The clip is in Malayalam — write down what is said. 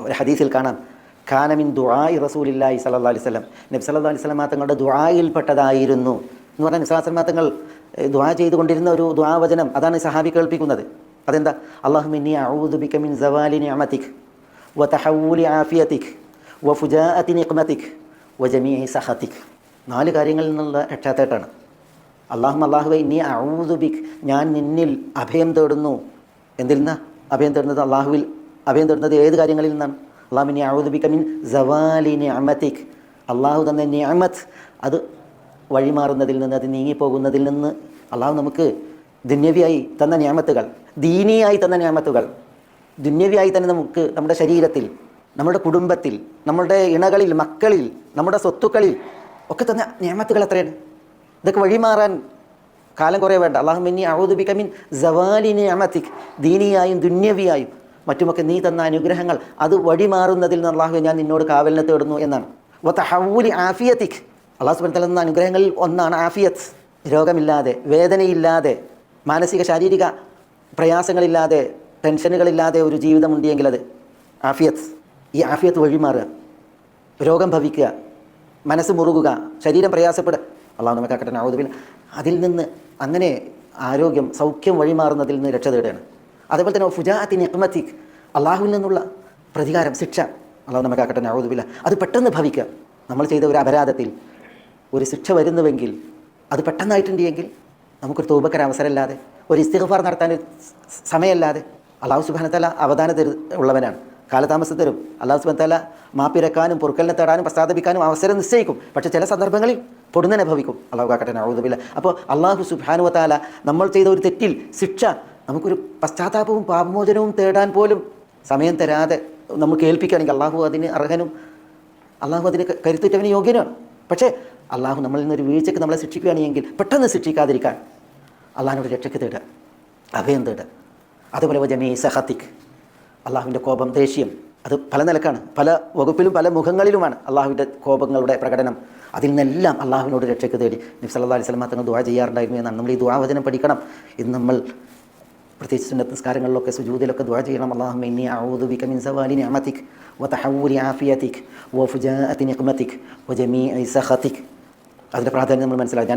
ഒരു ഹദീസിൽ കാണാം, ഖാനമിൻ ദുആഇ റസൂലില്ലാഹി സ്വല്ലല്ലാഹു അലൈഹി വസല്ലം, നബി സല്ലല്ലാഹു അലൈഹി വസല്ലം തങ്ങളുടെ ദുആയിൽപ്പെട്ടതായിരുന്നു എന്ന് പറഞ്ഞാൽ നബി സല്ലല്ലാഹു അലൈഹി വസല്ലം തങ്ങൾ ദുആ ചെയ്തുകൊണ്ടിരുന്ന ഒരു ദുആ വചനം, അതാണ് സഹാബി കേൾപ്പിക്കുന്നത്. അതെന്താ? അല്ലാഹുമ്മ ഇന്നി അഊദു ബിക മിൻ സവാലി നിഅമതിക് വ തഹവ്വുലി ആഫിയതിക് വ ഫുജാഅതി നിഖ്മതിക് വ ജമീഇ സഖതിക്. 4 കാര്യങ്ങളിൽ നിന്നുള്ള രക്ഷാത്തേട്ടാണ്. അല്ലാഹുവേ ഇന്നി അഊദു ബിക്, ഞാൻ നിന്നിൽ അഭയം തേടുന്നു. എന്തിൽ നിന്നാണ് അഭയം തേടുന്നത്? അള്ളാഹുവിൽ അഭയം തേടുന്നത് ഏത് കാര്യങ്ങളിൽ നിന്നാണ്? അല്ലാഹുമ്മ ഇന്നി അഊദു ബിക മിൻ സവാലി നിഅമതിക്, അള്ളാഹു തന്ന നിഅമത്ത് അത് വഴിമാറുന്നതിൽ നിന്ന്, അത് നീങ്ങിപ്പോകുന്നതിൽ നിന്ന്. അള്ളാഹു നമുക്ക് ദുന്യവിയായി തന്ന നിഅമത്തുകൾ, ദീനിയായി തന്ന നിഅമത്തുകൾ, ദുന്യവിയായി തന്നെ നമുക്ക് നമ്മുടെ ശരീരത്തിൽ, നമ്മുടെ കുടുംബത്തിൽ, നമ്മുടെ ഇണകളിൽ, മക്കളിൽ, നമ്മുടെ സ്വത്തുക്കളിൽ ഒക്കെ തന്ന നിഅമത്തുകൾ എത്രയാണ്? ഇതൊക്കെ വഴിമാറാൻ കാലം കുറേ വേണ്ട. അല്ലാഹുമ്മ ഇന്നി അഊദു ബിക മിൻ സവാലി നിഅമതിക്, ദീനിയായും ദുന്യവിയായും മറ്റുമൊക്കെ നീ തന്ന അനുഗ്രഹങ്ങൾ അത് വഴിമാറുന്നതിൽ നിന്ന് അല്ലാഹുവേ ഞാൻ നിന്നോട് കാവലിനെ തേടുന്നു എന്നാണ്. വ തഹവ്വുലി ആഫിയതിക്, അല്ലാഹു സുബ്ഹാനഹു വ തആല തന്ന അനുഗ്രഹങ്ങളിൽ ഒന്നാണ് ആഫിയത്ത്. രോഗമില്ലാതെ, വേദനയില്ലാതെ, മാനസിക ശാരീരിക പ്രയാസങ്ങളില്ലാതെ, ടെൻഷനുകളില്ലാതെ ഒരു ജീവിതമുണ്ടെങ്കിൽ അത് ആഫിയത്ത്. ഈ ആഫിയത്ത് വഴിമാറുക, രോഗം ഭവിക്കുക, മനസ്സ് മുറുകുക, ശരീരം പ്രയാസപ്പെടുക, അള്ളാഹു നമുക്ക് ആക്കട്ടെ, നഊദു ബില്ലാഹ്. അതിൽ നിന്ന് അങ്ങനെ ആരോഗ്യം, സൗഖ്യം വഴിമാറുന്നതിൽ നിന്ന് രക്ഷ തേടുകയാണ്. അതേപോലെ തന്നെ ഫുജാഅതി നിഖ്മതിക്, അള്ളാഹുവിൽ നിന്നുള്ള പ്രതികാരം, ശിക്ഷ, അള്ളാഹു നമുക്ക് ആക്കട്ടെ, നഊദു ബില്ലാഹ്. അത് പെട്ടെന്ന് ഭവിക്കുക. നമ്മൾ ചെയ്ത ഒരു അപരാധത്തിൽ ഒരു ശിക്ഷ വരുന്നുവെങ്കിൽ അത് പെട്ടെന്നായിട്ടുണ്ടെങ്കിൽ നമുക്കൊരു തൗബക്കൊരു അവസരമില്ലാതെ, ഒരു ഇസ്തിഗ്ഫാർ നടത്താൻ സമയമല്ലാതെ, അള്ളാഹു സുബ്ഹാനഹു വ തആല അവധാനം ഉള്ളവനാണ്, കാലതാമസം തരും. അള്ളാഹു സുബ്ഹാനഹു വ തആല മാപ്പിരക്കാനും പൊറുക്കലിനെ തേടാനും പശ്ചാത്തപിക്കാനും അവസരം നിശ്ചയിക്കും. പക്ഷേ ചില സന്ദർഭങ്ങളിൽ പൊടുന്നനെ ഭവിക്കും. അള്ളാഹു കാക്കട്ടെ, നഊദു ബില്ലാഹ്. അപ്പോൾ അള്ളാഹു സുബ്ഹാനഹു വ തആല നമ്മൾ ചെയ്ത ഒരു തെറ്റിൽ ശിക്ഷ, നമുക്കൊരു പശ്ചാത്താപവും പാപമോചനവും തേടാൻ പോലും സമയം തരാതെ നമ്മൾ കേൾപ്പിക്കുകയാണെങ്കിൽ അള്ളാഹു അതിന് അർഹനും, അള്ളാഹു അതിന് കരുത്തുറ്റവന് യോഗ്യനാണ്. പക്ഷേ അള്ളാഹു നമ്മളിൽ നിന്നൊരു വീഴ്ചയ്ക്ക് നമ്മളെ ശിക്ഷിക്കുകയാണെങ്കിൽ പെട്ടെന്ന് ശിക്ഷിക്കാതിരിക്കാൻ അള്ളാഹിനോട് രക്ഷയ്ക്ക് തേടുക, അഭയം തേടുക. അതുപോലെ ജമീഇ സഖതിക്, അള്ളാഹുവിൻ്റെ കോപം, ദേഷ്യം, അത് പല നിലക്കാണ്, പല വകുപ്പിലും പല മുഖങ്ങളിലുമാണ് അള്ളാഹുവിൻ്റെ കോപങ്ങളുടെ പ്രകടനം. അതിൽ നിന്നെല്ലാം അള്ളാഹുവിനോട് രക്ഷയ്ക്ക് തേടി നബി സല്ലല്ലാഹു അലൈഹി വസല്ലം തങ്ങൾ ദുആ ചെയ്യാറുണ്ടായിരുന്നു എന്നാണ്. നമ്മൾ ഈ ദുആ വചനം പഠിക്കണം. ഇന്ന് നമ്മൾ പ്രത്യേകിച്ച് സുന്നത്ത് നിസ്കാരങ്ങളിലൊക്കെ സുജൂദിലൊക്കെ ദുആ ചെയ്യണം. അല്ലാഹുമ്മ ഇന്നി അഊദു ബിക മിൻ സവാലി നിഅമതിക് വ തഹവ്വുലി ആഫിയതിക് വ ഫുജാഅതി നിഖ്മതിക് വ ജമീഇ സഖതിക്. അതിൻ്റെ പ്രാധാന്യം നമ്മൾ മനസ്സിലാക്കി.